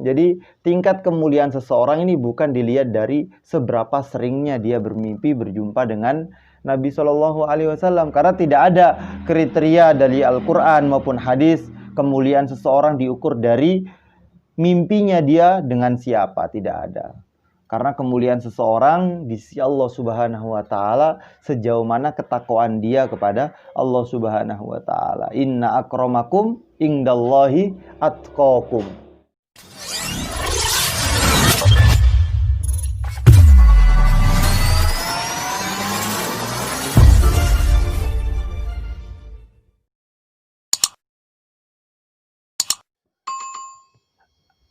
Jadi tingkat kemuliaan seseorang ini bukan dilihat dari seberapa seringnya dia bermimpi berjumpa dengan Nabi Shallallahu Alaihi Wasallam, karena tidak ada kriteria dari Al-Quran maupun hadis kemuliaan seseorang diukur dari mimpinya dia dengan siapa, tidak ada. Karena kemuliaan seseorang di sisi Allah Subhanahu wa taala sejauh mana ketakwaan dia kepada Allah Subhanahu wa taala. Inna akramakum indallahi atqakum.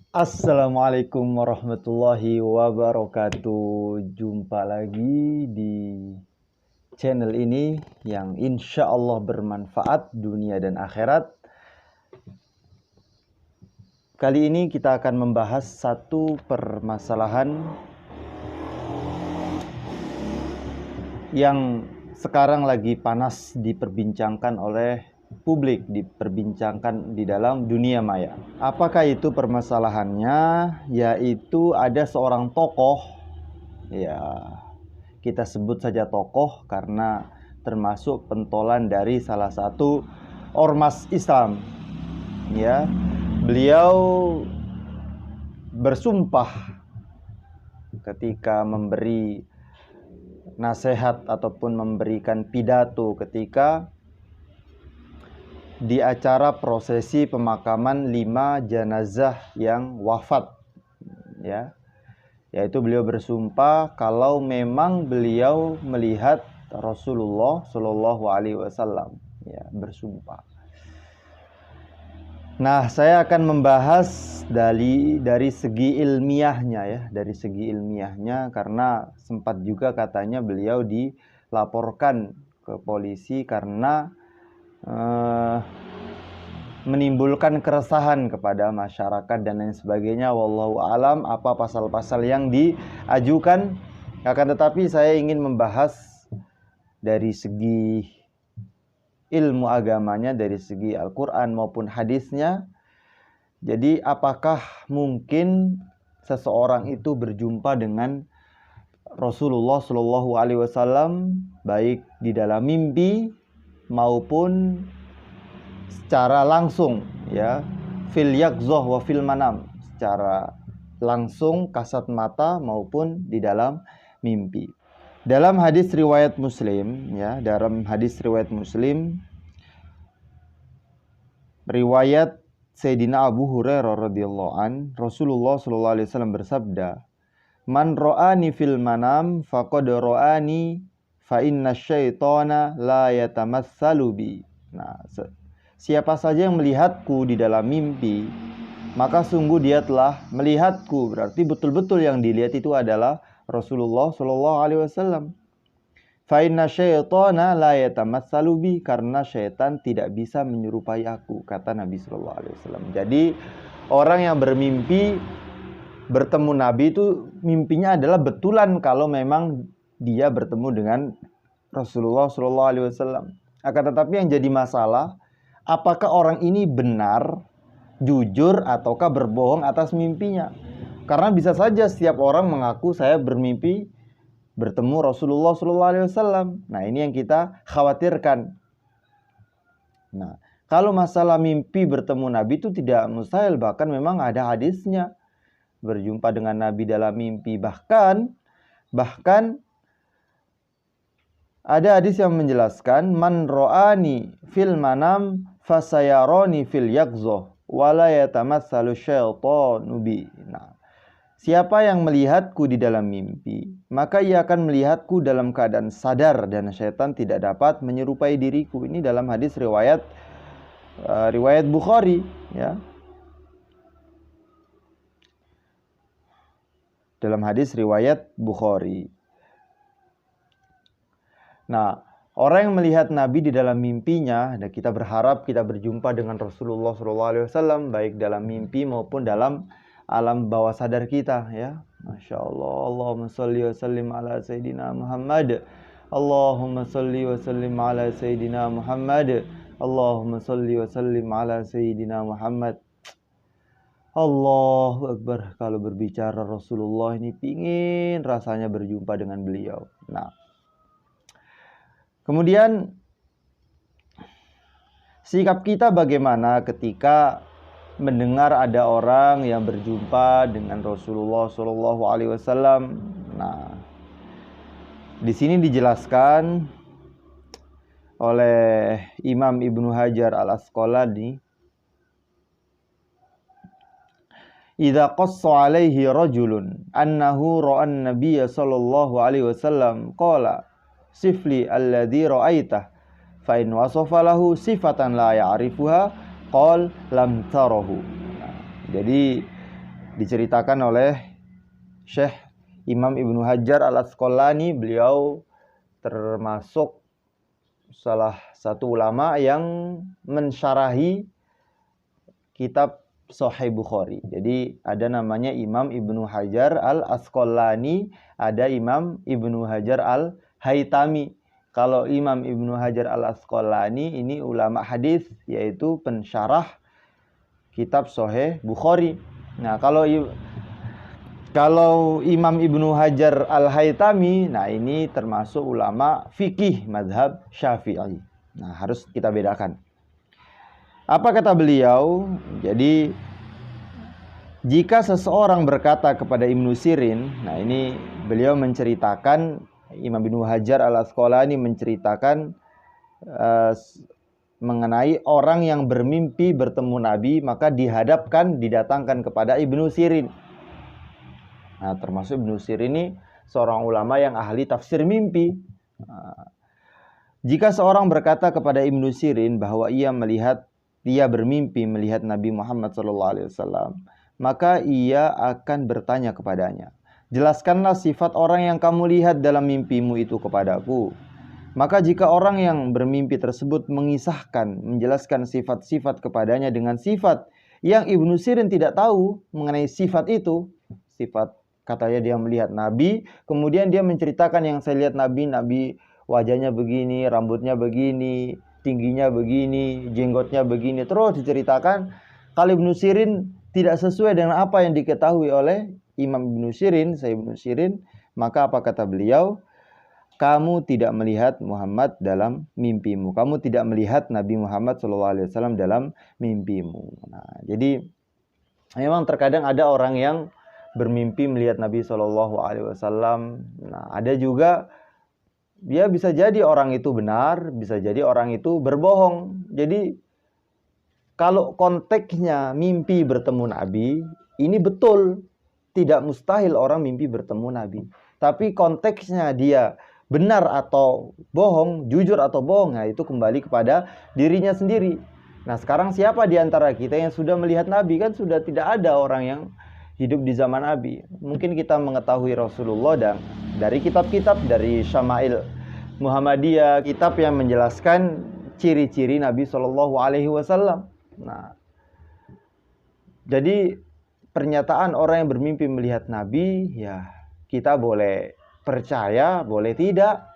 Assalamualaikum warahmatullahi wabarakatuh. Jumpa lagi di channel ini yang insya Allah bermanfaat dunia dan akhirat. Kali ini kita akan membahas satu permasalahan yang sekarang lagi panas diperbincangkan oleh publik, diperbincangkan di dalam dunia maya. Apakah itu permasalahannya? Yaitu ada seorang tokoh, ya kita sebut saja tokoh karena termasuk pentolan dari salah satu ormas Islam. Ya, beliau bersumpah ketika memberi nasihat ataupun memberikan pidato ketika di acara prosesi pemakaman 5 jenazah yang wafat, ya, yaitu beliau bersumpah kalau memang beliau melihat Rasulullah Shallallahu Alaihi Wasallam, ya, bersumpah. Nah, saya akan membahas dari segi ilmiahnya, ya, dari segi ilmiahnya, karena sempat juga katanya beliau dilaporkan ke polisi karena menimbulkan keresahan kepada masyarakat dan lain sebagainya. Wallahu alam apa pasal-pasal yang diajukan. Akan tetapi saya ingin membahas dari segi ilmu agamanya, dari segi Al-Quran maupun hadisnya. Jadi apakah mungkin seseorang itu berjumpa dengan Rasulullah Shallallahu Alaihi Wasallam baik di dalam mimpi maupun secara langsung, ya, fil yaqzah wa fil manam, secara langsung kasat mata maupun di dalam mimpi. Dalam hadis riwayat Muslim, ya, dalam hadis riwayat Muslim riwayat Sayyidina Abu Hurairah radhiyallahu an, Rasulullah sallallahu alaihi wasallam bersabda, "Man ra'ani fil manam faqad ra'ani fa inna syaitana la yatamassalu bi." Nah, siapa saja yang melihatku di dalam mimpi, maka sungguh dia telah melihatku. Berarti betul-betul yang dilihat itu adalah Rasulullah Shallallahu Alaihi Wasallam. Fa inna syaitana la yatamassalu bi, karena syaitan tidak bisa menyerupai aku, kata Nabi Shallallahu Alaihi Wasallam. Jadi orang yang bermimpi bertemu Nabi itu mimpinya adalah betulan kalau memang dia bertemu dengan Rasulullah Shallallahu Alaihi Wasallam. Akan tetapi yang jadi masalah, apakah orang ini benar, jujur, ataukah berbohong atas mimpinya? Karena bisa saja setiap orang mengaku saya bermimpi bertemu Rasulullah Shallallahu Alaihi Wasallam. Nah, ini yang kita khawatirkan. Nah, kalau masalah mimpi bertemu Nabi itu tidak mustahil, bahkan memang ada hadisnya berjumpa dengan Nabi dalam mimpi. Bahkan ada hadis yang menjelaskan, man ro'ani fil manam fasayaroni fil yaqzah wala yatamassalu syaitanu bi. Nah, siapa yang melihatku di dalam mimpi, maka ia akan melihatku dalam keadaan sadar dan syaitan tidak dapat menyerupai diriku. Ini dalam hadis riwayat Bukhari, ya. Dalam hadis riwayat Bukhari. Nah, orang yang melihat Nabi di dalam mimpinya, dan kita berharap kita berjumpa dengan Rasulullah SAW baik dalam mimpi maupun dalam alam bawah sadar kita, ya. Masya Allah. Allahumma salli wa sallim ala Sayyidina Muhammad. Allahumma salli wa sallim ala Sayyidina Muhammad. Allahumma salli wa sallim ala Sayyidina Muhammad. Allahu Akbar, kalau berbicara Rasulullah ini pingin rasanya berjumpa dengan beliau. Nah, kemudian sikap kita bagaimana ketika mendengar ada orang yang berjumpa dengan Rasulullah Shallallahu Alaihi Wasallam? Nah, di sini dijelaskan oleh Imam Ibnu Hajar Al-Asqalani, idza qassa alaihi rajulun annahu ra'an nabiyya sallallahu alaihi wasallam qala sifli alladhi ra'aitah fa in wasafa lahu sifatan la ya'rifuha qal lam tarahu. Nah, jadi diceritakan oleh Syekh Imam Ibnu Hajar Al-Asqalani, beliau termasuk salah satu ulama yang mensyarahi kitab Sahih Bukhari. Jadi ada namanya Imam Ibnu Hajar Al-Asqalani, ada Imam Ibnu Hajar Al-Haytami. Kalau Imam Ibnu Hajar Al-Asqalani ini ulama hadis, yaitu pensyarah kitab Sahih Bukhari. Nah, kalau Imam Ibnu Hajar Al-Haytami, nah ini termasuk ulama fikih mazhab Syafi'i. Nah, harus kita bedakan. Apa kata beliau? Jadi jika seseorang berkata kepada Ibnu Sirin, nah ini beliau menceritakan, Imam Ibnu Hajar Al-Asqalani menceritakan mengenai orang yang bermimpi bertemu Nabi, maka didatangkan kepada Ibnu Sirin. Nah, termasuk Ibnu Sirin ini seorang ulama yang ahli tafsir mimpi. Jika seorang berkata kepada Ibnu Sirin bahwa ia bermimpi melihat Nabi Muhammad SAW, maka ia akan bertanya kepadanya, jelaskanlah sifat orang yang kamu lihat dalam mimpimu itu kepadaku. Maka jika orang yang bermimpi tersebut menjelaskan sifat-sifat kepadanya dengan sifat yang Ibnu Sirin tidak tahu mengenai sifat itu, sifat katanya dia melihat Nabi, kemudian dia menceritakan yang saya lihat Nabi wajahnya begini, rambutnya begini, tingginya begini, jenggotnya begini, terus diceritakan. Kalau Ibnu Sirin tidak sesuai dengan apa yang diketahui oleh Imam Ibnu Sirin, maka apa kata beliau? Kamu tidak melihat Muhammad dalam mimpimu. Kamu tidak melihat Nabi Muhammad SAW dalam mimpimu. Nah, jadi memang terkadang ada orang yang bermimpi melihat Nabi SAW. Nah, ada juga dia bisa jadi orang itu benar, bisa jadi orang itu berbohong. Jadi kalau konteksnya mimpi bertemu Nabi, ini betul. Tidak mustahil orang mimpi bertemu Nabi. Tapi konteksnya dia benar atau bohong, jujur atau bohong, nah itu kembali kepada dirinya sendiri. Nah, sekarang siapa di antara kita yang sudah melihat Nabi? Kan sudah tidak ada orang yang hidup di zaman Nabi. Mungkin kita mengetahui Rasulullah dan dari kitab-kitab, dari Syama'il Muhammadiyah, kitab yang menjelaskan ciri-ciri Nabi Shallallahu Alaihi Wasallam. Nah, jadi pernyataan orang yang bermimpi melihat Nabi, ya kita boleh percaya, boleh tidak,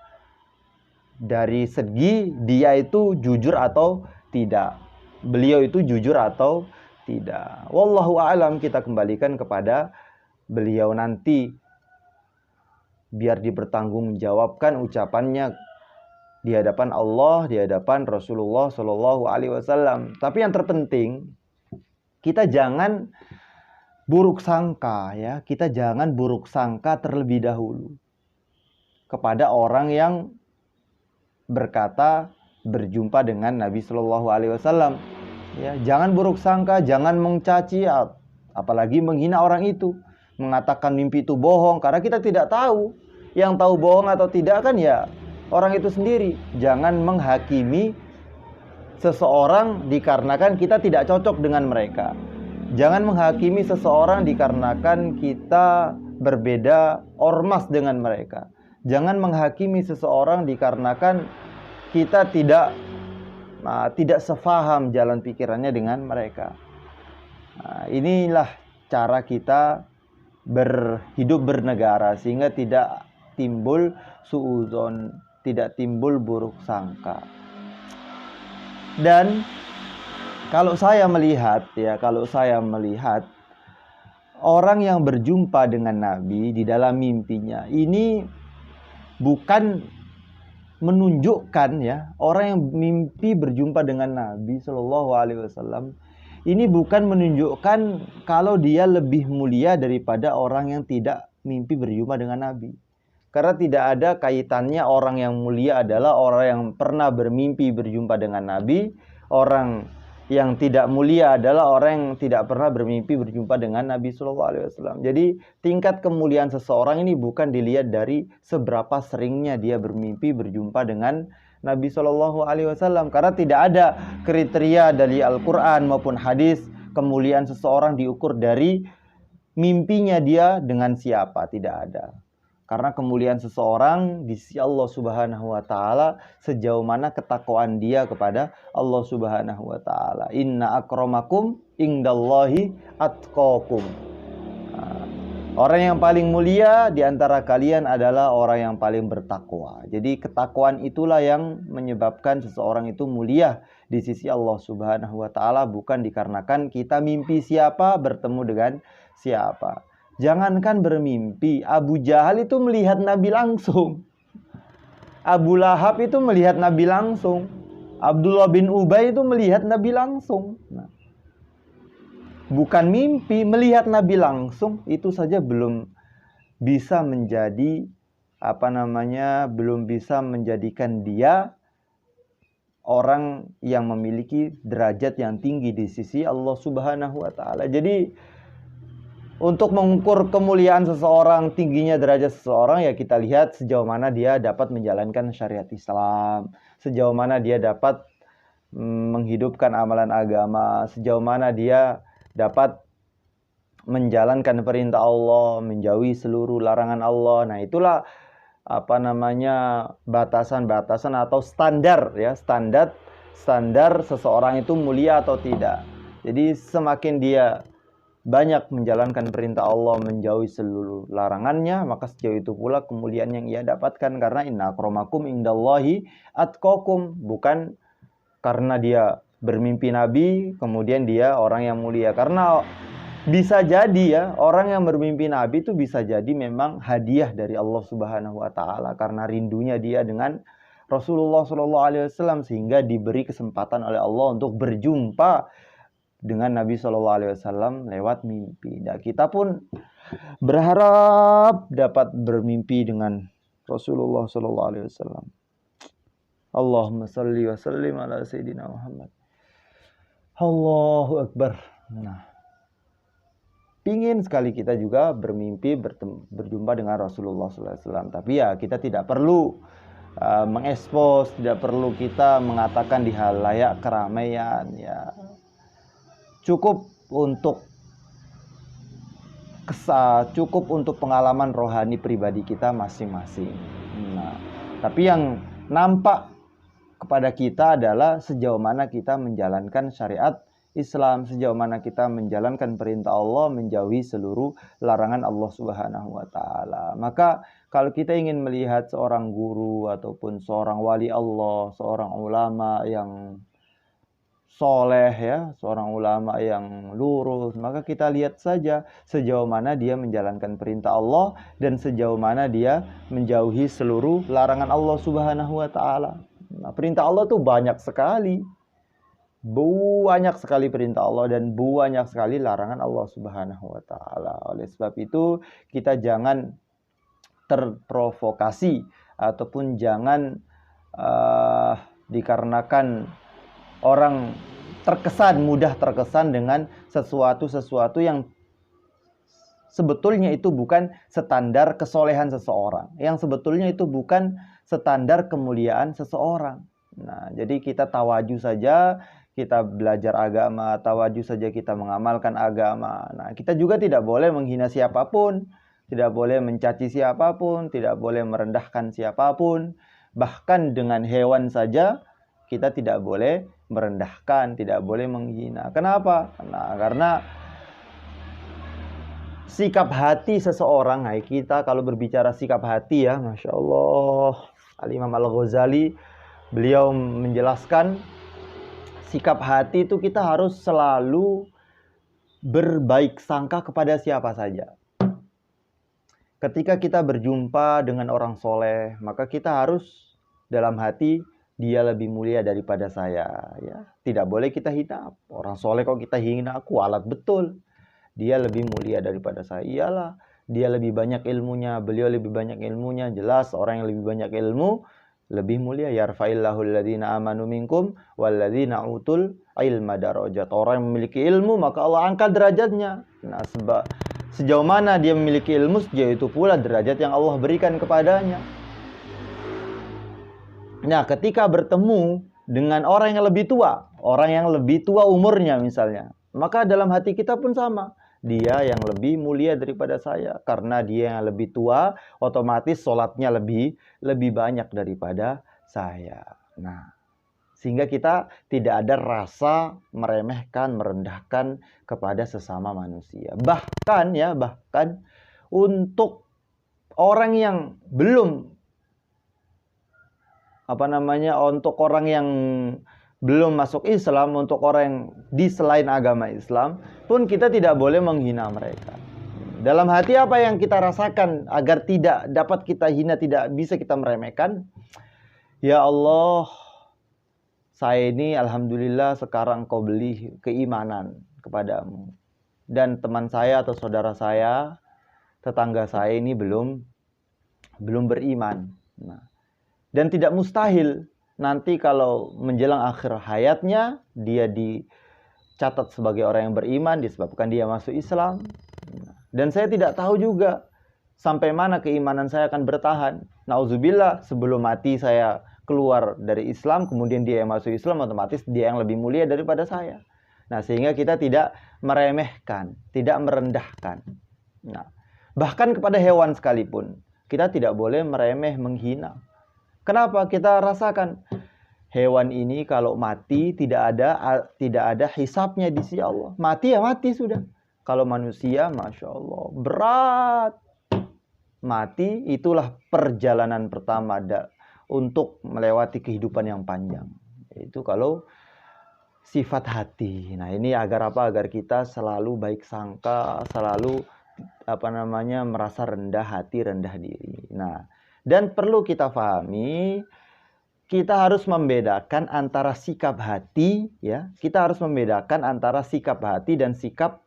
dari segi dia itu jujur atau tidak, beliau itu jujur atau tidak. Wallahu a'lam, kita kembalikan kepada beliau nanti, biar dipertanggungjawabkan ucapannya di hadapan Allah, di hadapan Rasulullah Shallallahu Alaihi Wasallam. Tapi yang terpenting, kita jangan buruk sangka, ya. Kita jangan buruk sangka terlebih dahulu kepada orang yang berkata berjumpa dengan Nabi Shallallahu Alaihi Wasallam. Ya, jangan buruk sangka, jangan mencaci, apalagi menghina orang itu, mengatakan mimpi itu bohong, karena kita tidak tahu. Yang tahu bohong atau tidak kan ya orang itu sendiri. Jangan menghakimi seseorang dikarenakan kita tidak cocok dengan mereka. Jangan menghakimi seseorang dikarenakan kita berbeda ormas dengan mereka. Jangan menghakimi seseorang dikarenakan kita tidak sefaham jalan pikirannya dengan mereka. Nah, inilah cara kita berhidup bernegara sehingga tidak timbul suudzon, tidak timbul buruk sangka. Dan kalau saya melihat orang yang berjumpa dengan Nabi di dalam mimpinya ini bukan menunjukkan ya, orang yang mimpi berjumpa dengan Nabi Shallallahu Alaihi Wasallam ini bukan menunjukkan kalau dia lebih mulia daripada orang yang tidak mimpi berjumpa dengan Nabi. Karena tidak ada kaitannya orang yang mulia adalah orang yang pernah bermimpi berjumpa dengan Nabi. Orang yang tidak mulia adalah orang yang tidak pernah bermimpi berjumpa dengan Nabi Shallallahu Alaihi Wasallam. Jadi tingkat kemuliaan seseorang ini bukan dilihat dari seberapa seringnya dia bermimpi berjumpa dengan Nabi Shallallahu Alaihi Wasallam. Karena tidak ada kriteria dari Al-Quran maupun hadis kemuliaan seseorang diukur dari mimpinya dia dengan siapa, tidak ada. Karena kemuliaan seseorang di sisi Allah Subhanahu wa taala sejauh mana ketakwaan dia kepada Allah Subhanahu wa taala. Inna akramakum indallahi atqakum. Orang yang paling mulia di antara kalian adalah orang yang paling bertakwa. Jadi ketakwaan itulah yang menyebabkan seseorang itu mulia di sisi Allah Subhanahu wa taala, bukan dikarenakan kita mimpi siapa bertemu dengan siapa. Jangankan bermimpi, Abu Jahal itu melihat Nabi langsung. Abu Lahab itu melihat Nabi langsung. Abdullah bin Ubay itu melihat Nabi langsung. Nah, bukan mimpi, melihat Nabi langsung itu saja belum bisa menjadi belum bisa menjadikan dia orang yang memiliki derajat yang tinggi di sisi Allah Subhanahu wa taala. Jadi untuk mengukur kemuliaan seseorang, tingginya derajat seseorang, ya kita lihat sejauh mana dia dapat menjalankan syariat Islam, sejauh mana dia dapat menghidupkan amalan agama, sejauh mana dia dapat menjalankan perintah Allah, menjauhi seluruh larangan Allah. Nah, itulah batasan-batasan atau standar ya, standar seseorang itu mulia atau tidak. Jadi semakin dia banyak menjalankan perintah Allah, menjauhi seluruh larangannya, maka sejauh itu pula kemuliaan yang ia dapatkan. Karena inna akramakum indallahi atqakum, bukan karena dia bermimpi Nabi kemudian dia orang yang mulia. Karena bisa jadi ya, orang yang bermimpi Nabi itu bisa jadi memang hadiah dari Allah Subhanahu wa taala karena rindunya dia dengan Rasulullah Shallallahu Alaihi Wasallam, sehingga diberi kesempatan oleh Allah untuk berjumpa dengan Nabi Shallallahu Alaihi Wasallam lewat mimpi. Dan kita pun berharap dapat bermimpi dengan Rasulullah Shallallahu Alaihi Wasallam. Allahumma salli wa sallim ala Sayyidina Muhammad. Allahu Akbar. Nah, pingin sekali kita juga bermimpi berjumpa dengan Rasulullah Shallallahu Alaihi Wasallam. Tapi ya kita tidak perlu mengekspos, tidak perlu kita mengatakan di halayak keramaian ya. Cukup untuk pengalaman rohani pribadi kita masing-masing. Nah, tapi yang nampak kepada kita adalah sejauh mana kita menjalankan syariat Islam, sejauh mana kita menjalankan perintah Allah, menjauhi seluruh larangan Allah Subhanahu wa taala. Maka kalau kita ingin melihat seorang guru ataupun seorang wali Allah, seorang ulama yang soleh ya, seorang ulama yang lurus, maka kita lihat saja sejauh mana dia menjalankan perintah Allah dan sejauh mana dia menjauhi seluruh larangan Allah Subhanahu wa taala. Nah, perintah Allah tuh banyak sekali. Banyak sekali perintah Allah dan banyak sekali larangan Allah Subhanahu wa taala. Oleh sebab itu, kita jangan terprovokasi ataupun jangan dikarenakan orang mudah terkesan dengan sesuatu yang sebetulnya itu bukan standar kesolehan seseorang, yang sebetulnya itu bukan standar kemuliaan seseorang. Nah, jadi kita tawaju saja, kita belajar agama, tawaju saja kita mengamalkan agama. Nah, kita juga tidak boleh menghina siapapun, tidak boleh mencaci siapapun, tidak boleh merendahkan siapapun. Bahkan dengan hewan saja kita tidak boleh merendahkan, tidak boleh menghina. Kenapa? Nah, karena sikap hati seseorang, kita kalau berbicara sikap hati ya, Masya Allah, Al-Imam Al-Ghazali, beliau menjelaskan sikap hati itu kita harus selalu berbaik sangka kepada siapa saja. Ketika kita berjumpa dengan orang soleh, maka kita harus dalam hati, dia lebih mulia daripada saya. Ya, tidak boleh kita hina. Orang soleh kok kita hina, kualat betul. Dia lebih mulia daripada saya. Iyalah, dia lebih banyak ilmunya, beliau lebih banyak ilmunya. Jelas orang yang lebih banyak ilmu lebih mulia. Yarfa'illahu alladhina amanu minkum walladhina utul ilma darajat. Orang yang memiliki ilmu maka Allah angkat derajatnya. Nah, sejauh mana dia memiliki ilmu, sejauh itu pula derajat yang Allah berikan kepadanya. Nah, ketika bertemu dengan orang yang lebih tua umurnya misalnya, maka dalam hati kita pun sama. Dia yang lebih mulia daripada saya. Karena dia yang lebih tua, otomatis sholatnya lebih banyak daripada saya. Nah, sehingga kita tidak ada rasa meremehkan, merendahkan kepada sesama manusia. Bahkan untuk orang yang untuk orang yang belum masuk Islam, untuk orang yang di selain agama Islam pun kita tidak boleh menghina mereka. Dalam hati apa yang kita rasakan agar tidak dapat kita hina, tidak bisa kita meremehkan? Ya Allah, saya ini alhamdulillah sekarang Kau beli keimanan kepadamu. Dan teman saya atau saudara saya, tetangga saya ini belum beriman. Nah, dan tidak mustahil nanti kalau menjelang akhir hayatnya dia dicatat sebagai orang yang beriman disebabkan dia masuk Islam. Dan saya tidak tahu juga sampai mana keimanan saya akan bertahan. Nauzubillah, sebelum mati saya keluar dari Islam, kemudian dia yang masuk Islam, otomatis dia yang lebih mulia daripada saya. Nah, sehingga kita tidak meremehkan, tidak merendahkan. Nah, bahkan kepada hewan sekalipun, kita tidak boleh meremeh, menghina. Kenapa? Kita rasakan hewan ini kalau mati tidak ada hisabnya di sisi Allah. Mati ya mati sudah. Kalau manusia, Masya Allah, berat. Mati itulah perjalanan pertama untuk melewati kehidupan yang panjang. Itu kalau sifat hati. Nah, ini agar apa? Agar kita selalu baik sangka, selalu merasa rendah hati, rendah diri. Nah, dan perlu kita pahami, kita harus membedakan antara sikap hati, ya. Kita harus membedakan antara sikap hati dan sikap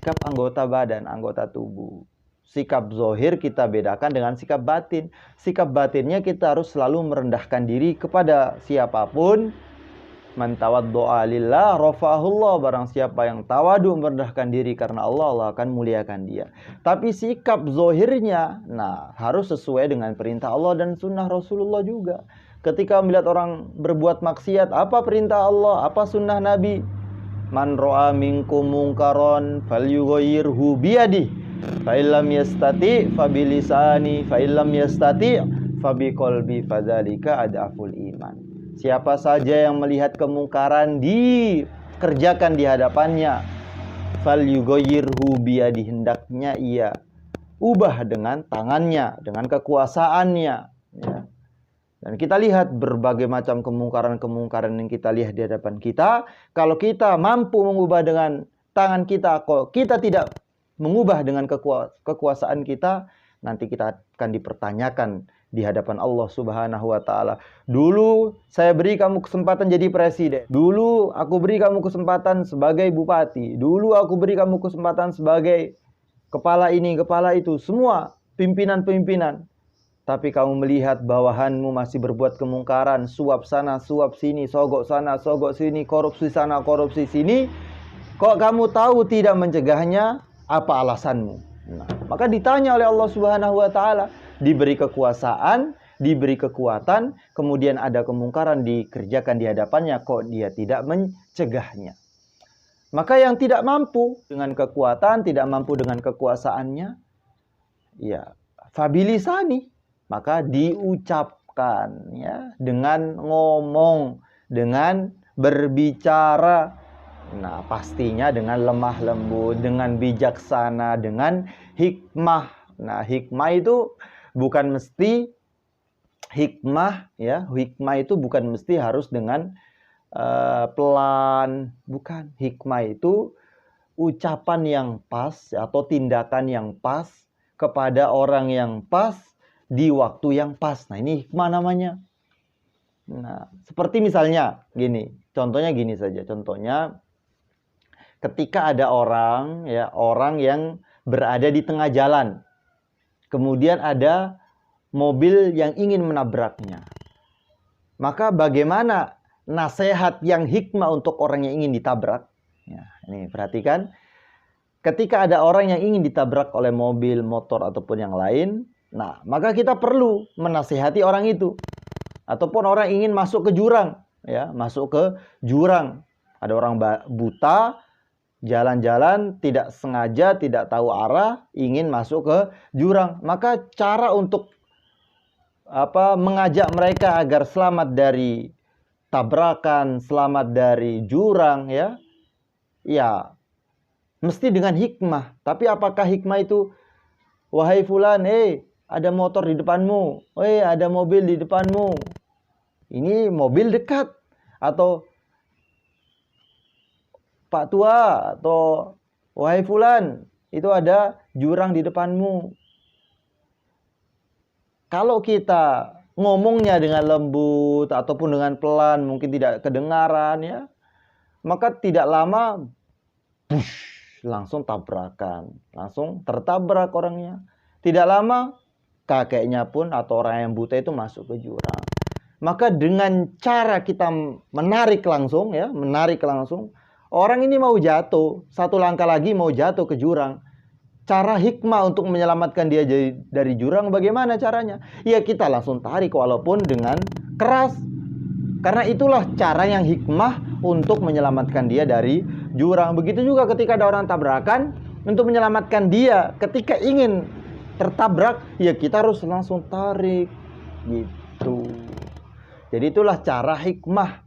sikap anggota badan, anggota tubuh. Sikap zohir kita bedakan dengan sikap batin. Sikap batinnya kita harus selalu merendahkan diri kepada siapapun. Man tawaddu'a lillah rafa'ahullah. Barang siapa yang tawadu merendahkan diri karena Allah, Allah akan muliakan dia. Tapi sikap zohirnya, nah, harus sesuai dengan perintah Allah dan sunnah Rasulullah juga. Ketika melihat orang berbuat maksiat, apa perintah Allah, apa sunnah Nabi? Man ro'a minkum mungkaron falyughayyirhu biyadihi fa illam yastati fa bilisani fa illam yastati fa biqalbi fadzalika adaful iman. Siapa saja yang melihat kemungkaran dikerjakan di hadapannya, falyughayyirhu biyadihi, hendaknya ia ubah dengan tangannya, dengan kekuasaannya, ya. Dan kita lihat berbagai macam kemungkaran-kemungkaran yang kita lihat di hadapan kita. Kalau kita mampu mengubah dengan tangan kita, kok kita tidak mengubah dengan kekuasaan kita, nanti kita akan dipertanyakan di hadapan Allah Subhanahu wa Ta'ala. Dulu saya beri kamu kesempatan jadi presiden. Dulu aku beri kamu kesempatan sebagai bupati. Dulu aku beri kamu kesempatan sebagai kepala ini, kepala itu. Semua pimpinan-pimpinan. Tapi kamu melihat bawahanmu masih berbuat kemungkaran, suap sana, suap sini, sogok sana, sogok sini, korupsi sana, korupsi sini. Kok kamu tahu tidak mencegahnya? Apa alasanmu? Nah, maka ditanya oleh Allah Subhanahu wa Ta'ala, diberi kekuasaan, diberi kekuatan, kemudian ada kemungkaran dikerjakan di hadapannya, kok dia tidak mencegahnya? Maka yang tidak mampu dengan kekuatan, tidak mampu dengan kekuasaannya, ya, fabilisani, maka diucapkan, ya, dengan ngomong, dengan berbicara. Nah, pastinya dengan lemah lembut, dengan bijaksana, dengan hikmah. Nah, hikmah itu bukan mesti hikmah itu bukan mesti harus dengan pelan, bukan. Hikmah itu ucapan yang pas atau tindakan yang pas kepada orang yang pas di waktu yang pas. Nah, ini hikmah namanya. Nah, seperti misalnya gini, contohnya gini saja. Contohnya ketika ada orang yang berada di tengah jalan. Kemudian ada mobil yang ingin menabraknya. Maka bagaimana nasihat yang hikmah untuk orang yang ingin ditabrak? Ya, ini perhatikan. Ketika ada orang yang ingin ditabrak oleh mobil, motor, ataupun yang lain, nah, maka kita perlu menasihati orang itu. Ataupun orang ingin masuk ke jurang, ya, masuk ke jurang. Ada orang buta, jalan-jalan, tidak sengaja, tidak tahu arah, ingin masuk ke jurang. Maka cara untuk mengajak mereka agar selamat dari tabrakan, selamat dari jurang, ya mesti dengan hikmah. Tapi apakah hikmah itu, wahai fulan, ada motor di depanmu, ada mobil di depanmu, ini mobil dekat, atau Pak Tua, atau wahai fulan, itu ada jurang di depanmu. Kalau kita ngomongnya dengan lembut ataupun dengan pelan, mungkin tidak kedengaran, ya, maka tidak lama langsung tabrakan, langsung tertabrak orangnya. Tidak lama kakeknya pun atau orang yang buta itu masuk ke jurang. Maka dengan cara kita menarik langsung, orang ini mau jatuh, satu langkah lagi mau jatuh ke jurang. Cara hikmah untuk menyelamatkan dia dari jurang bagaimana caranya? Ya kita langsung tarik walaupun dengan keras. Karena itulah cara yang hikmah untuk menyelamatkan dia dari jurang. Begitu juga ketika ada orang tabrakan, untuk menyelamatkan dia ketika ingin tertabrak, ya kita harus langsung tarik gitu. Jadi itulah cara hikmah.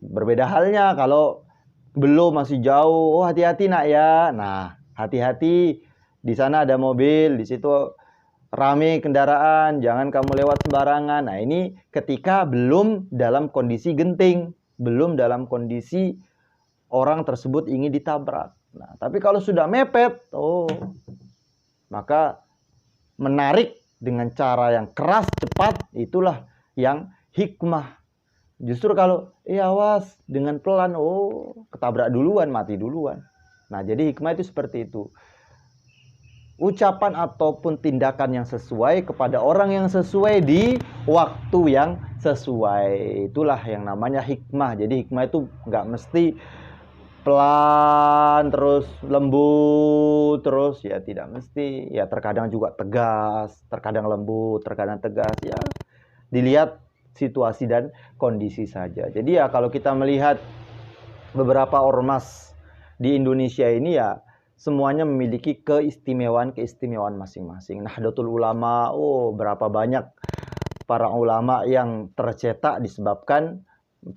Berbeda halnya kalau belum, masih jauh, hati-hati nak ya. Nah, hati-hati, di sana ada mobil, di situ rame kendaraan, jangan kamu lewat sembarangan. Nah, ini ketika belum dalam kondisi genting, belum dalam kondisi orang tersebut ingin ditabrak. Nah, tapi kalau sudah mepet, maka menarik dengan cara yang keras, cepat, itulah yang hikmah. Justru kalau awas dengan pelan, ketabrak duluan, mati duluan. Nah, jadi hikmah itu seperti itu. Ucapan ataupun tindakan yang sesuai kepada orang yang sesuai di waktu yang sesuai. Itulah yang namanya hikmah. Jadi hikmah itu nggak mesti pelan, terus lembut, terus ya tidak mesti. Ya terkadang juga tegas, terkadang lembut, terkadang tegas. Ya dilihat situasi dan kondisi saja. Jadi ya kalau kita melihat beberapa ormas di Indonesia ini, ya semuanya memiliki keistimewaan masing-masing. Nahdlatul Ulama, berapa banyak para ulama yang tercetak disebabkan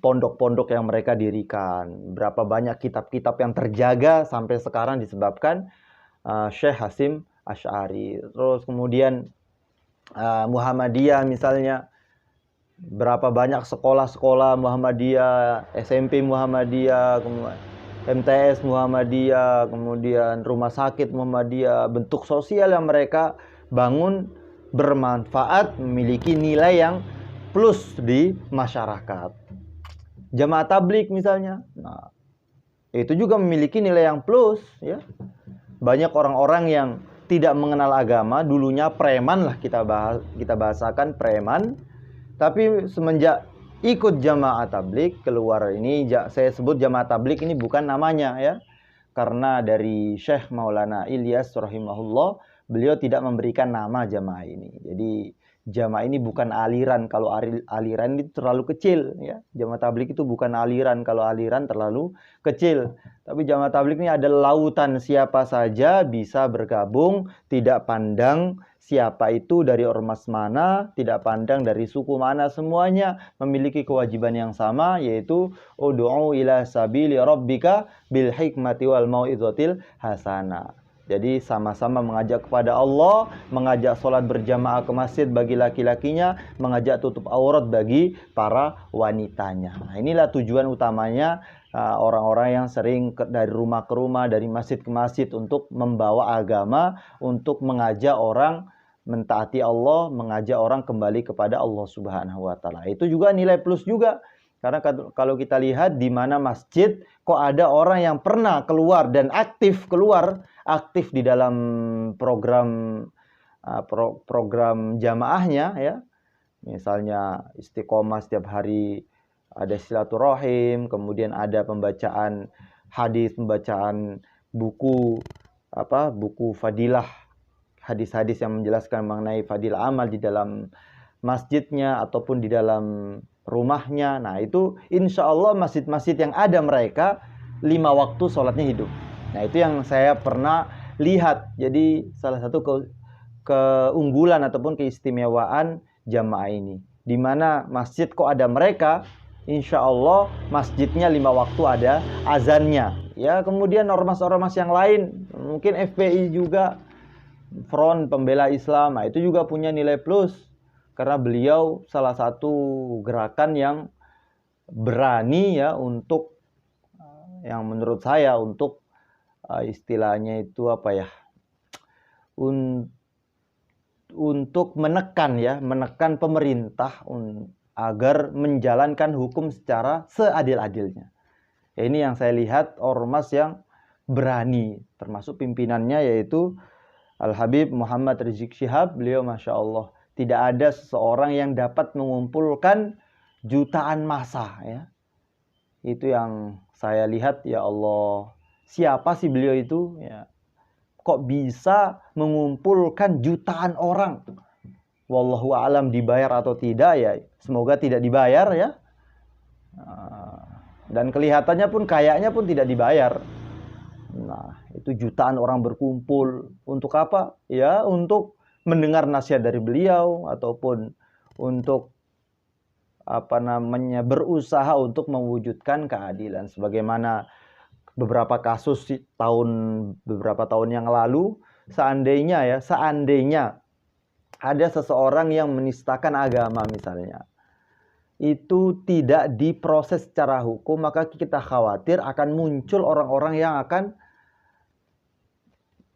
pondok-pondok yang mereka dirikan. Berapa banyak kitab-kitab yang terjaga sampai sekarang disebabkan Syekh Hasyim Asy'ari. Terus kemudian Muhammadiyah misalnya, berapa banyak sekolah-sekolah Muhammadiyah, SMP Muhammadiyah, kemudian MTS Muhammadiyah, kemudian rumah sakit Muhammadiyah, bentuk sosial yang mereka bangun bermanfaat, memiliki nilai yang plus di masyarakat. Jamaah tabligh misalnya, nah, itu juga memiliki nilai yang plus, ya. Banyak orang-orang yang tidak mengenal agama, dulunya preman lah kita bahasakan preman, tapi semenjak ikut jamaah tabligh keluar ini, saya sebut jamaah tabligh ini bukan namanya, ya, karena dari Syekh Maulana Ilyas rahimahullah, beliau tidak memberikan nama jamaah ini. Jadi jamaah ini bukan aliran. Kalau aliran itu terlalu kecil, ya. Jamaah tabligh itu bukan aliran. Kalau aliran terlalu kecil. Tapi jamaah tabligh ini adalah lautan, siapa saja bisa bergabung, tidak pandang siapa itu dari ormas mana, tidak pandang dari suku mana, semuanya memiliki kewajiban yang sama, yaitu ud'u ila sabili rabbika bil hikmati wal mau'izatil hasanah. Jadi sama-sama mengajak kepada Allah, mengajak sholat berjamaah ke masjid bagi laki-lakinya, mengajak tutup aurat bagi para wanitanya. Nah, inilah tujuan utamanya orang-orang yang sering dari rumah ke rumah, dari masjid ke masjid untuk membawa agama, untuk mengajak orang mentaati Allah, mengajak orang kembali kepada Allah Subhanahu wa taala. Itu juga nilai plus juga. Karena kalau kita lihat di mana masjid kok ada orang yang pernah keluar dan aktif di dalam program jamaahnya ya. Misalnya istiqomah setiap hari, ada silaturahim, kemudian ada pembacaan hadis, pembacaan buku fadilah, hadis-hadis yang menjelaskan mengenai fadilah amal di dalam masjidnya ataupun di dalam rumahnya. Nah itu insya Allah masjid-masjid yang ada mereka 5 waktu sholatnya hidup. Nah itu yang saya pernah lihat. Jadi salah satu keunggulan ataupun keistimewaan jamaah ini, di mana masjid kok ada mereka, insya Allah masjidnya 5 waktu ada azannya. Ya kemudian ormas-ormas yang lain, mungkin FPI juga, Front Pembela Islam, nah itu juga punya nilai plus. Karena beliau salah satu gerakan yang berani ya untuk, yang menurut saya untuk istilahnya itu apa ya, untuk menekan pemerintah agar menjalankan hukum secara seadil-adilnya. Ini yang saya lihat ormas yang berani, termasuk pimpinannya yaitu Al-Habib Muhammad Rizik Syihab. Beliau Masya Allah, tidak ada seseorang yang dapat mengumpulkan jutaan massa ya. Itu yang saya lihat, ya Allah, siapa sih beliau itu ya, kok bisa mengumpulkan jutaan orang. Wallahu a'lam dibayar atau tidak ya, semoga tidak dibayar ya. Dan kelihatannya pun kayaknya pun tidak dibayar. Nah itu jutaan orang berkumpul untuk apa ya? Untuk mendengar nasihat dari beliau ataupun untuk berusaha untuk mewujudkan keadilan. Sebagaimana beberapa kasus beberapa tahun yang lalu, seandainya ada seseorang yang menistakan agama misalnya, itu tidak diproses secara hukum, maka kita khawatir akan muncul orang-orang yang akan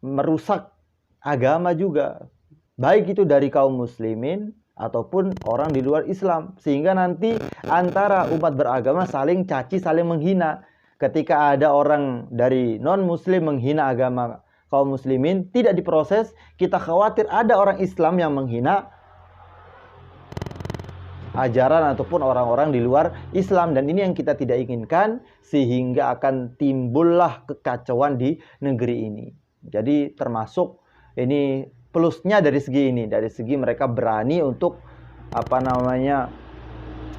merusak agama juga, baik itu dari kaum muslimin ataupun orang di luar Islam, sehingga nanti antara umat beragama saling caci, saling menghina. Ketika ada orang dari non-muslim menghina agama kaum muslimin, tidak diproses, kita khawatir ada orang Islam yang menghina ajaran ataupun orang-orang di luar Islam. Dan ini yang kita tidak inginkan, sehingga akan timbullah kekacauan di negeri ini. Jadi termasuk ini plusnya dari segi ini, dari segi mereka berani untuk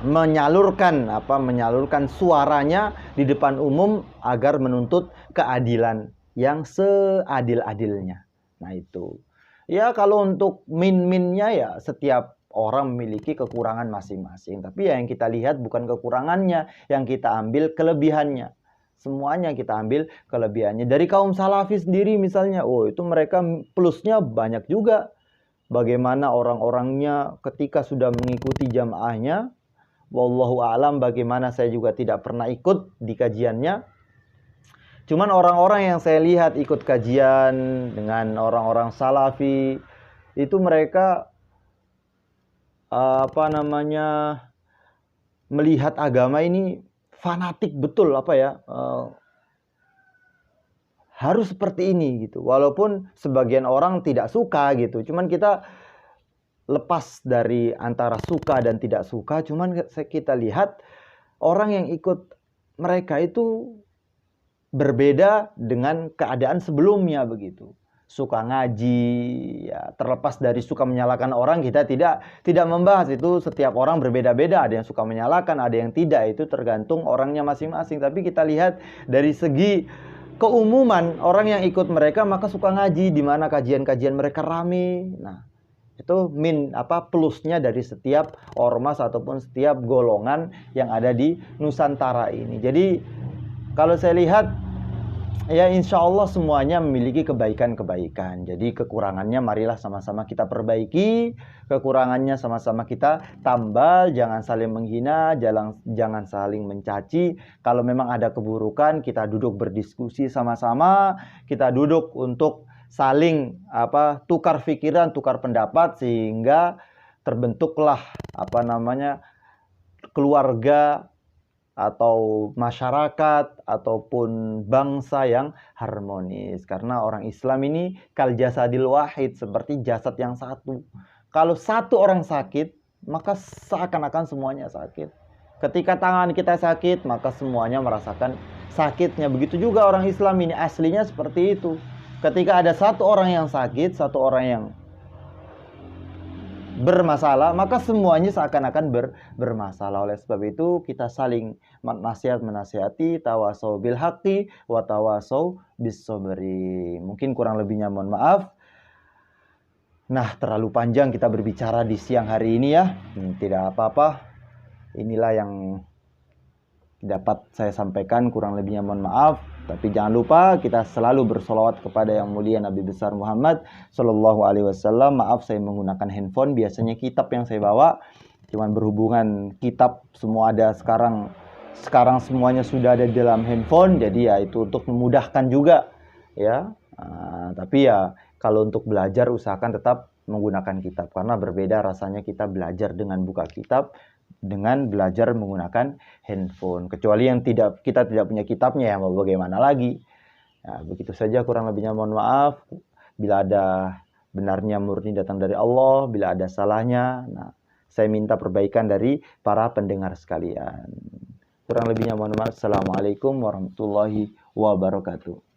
menyalurkan suaranya di depan umum agar menuntut keadilan yang seadil-adilnya. Nah itu. Ya kalau untuk min-minnya ya setiap orang memiliki kekurangan masing-masing. Tapi ya yang kita lihat bukan kekurangannya, yang kita ambil kelebihannya. Semuanya kita ambil kelebihannya. Dari kaum Salafi sendiri misalnya, itu mereka plusnya banyak juga. Bagaimana orang-orangnya ketika sudah mengikuti jamaahnya, wallahu a'lam, bagaimana saya juga tidak pernah ikut di kajiannya. Cuman orang-orang yang saya lihat ikut kajian dengan orang-orang Salafi, itu mereka melihat agama ini fanatik betul, harus seperti ini gitu. Walaupun sebagian orang tidak suka gitu. Cuman kita lepas dari antara suka dan tidak suka, cuman kita lihat orang yang ikut mereka itu berbeda dengan keadaan sebelumnya begitu. Suka ngaji, ya terlepas dari suka menyalahkan orang, kita tidak membahas itu. Setiap orang berbeda-beda, ada yang suka menyalahkan, ada yang tidak, itu tergantung orangnya masing-masing. Tapi kita lihat dari segi keumuman orang yang ikut mereka, maka suka ngaji, di mana kajian-kajian mereka rame. Nah, itu plusnya dari setiap ormas ataupun setiap golongan yang ada di Nusantara ini. Jadi kalau saya lihat ya insya Allah semuanya memiliki kebaikan-kebaikan. Jadi kekurangannya marilah sama-sama kita perbaiki, kekurangannya sama-sama kita tambal, jangan saling menghina, jangan saling mencaci. Kalau memang ada keburukan, kita duduk berdiskusi sama-sama, kita duduk untuk saling tukar pikiran, tukar pendapat sehingga terbentuklah keluarga atau masyarakat ataupun bangsa yang harmonis. Karena orang Islam ini kal jasadil wahid, seperti jasad yang satu. Kalau satu orang sakit, maka seakan-akan semuanya sakit. Ketika tangan kita sakit, maka semuanya merasakan sakitnya. Begitu juga orang Islam ini aslinya seperti itu. Ketika ada satu orang yang sakit, satu orang yang bermasalah, maka semuanya seakan-akan bermasalah. Oleh sebab itu kita saling menasihati, tawasau bil haqqi wa tawasau bis sabri. Mungkin kurang lebihnya mohon maaf. Nah, terlalu panjang kita berbicara di siang hari ini ya. Tidak apa-apa. Inilah yang dapat saya sampaikan, kurang lebihnya mohon maaf. Tapi jangan lupa kita selalu bersolawat kepada yang mulia Nabi besar Muhammad Sallallahu Alaihi Wasallam. Maaf saya menggunakan handphone, biasanya kitab yang saya bawa. Cuman berhubungan kitab semua ada sekarang semuanya sudah ada di dalam handphone. Jadi ya itu untuk memudahkan juga ya. Tapi ya kalau untuk belajar usahakan tetap menggunakan kitab. Karena berbeda rasanya kita belajar dengan buka kitab dengan belajar menggunakan handphone. Kecuali yang kita tidak punya kitabnya, ya mau bagaimana lagi. Nah, begitu saja kurang lebihnya mohon maaf. Bila ada benarnya murni datang dari Allah, bila ada salahnya, nah saya minta perbaikan dari para pendengar sekalian. Kurang lebihnya mohon maaf. Assalamualaikum warahmatullahi wabarakatuh.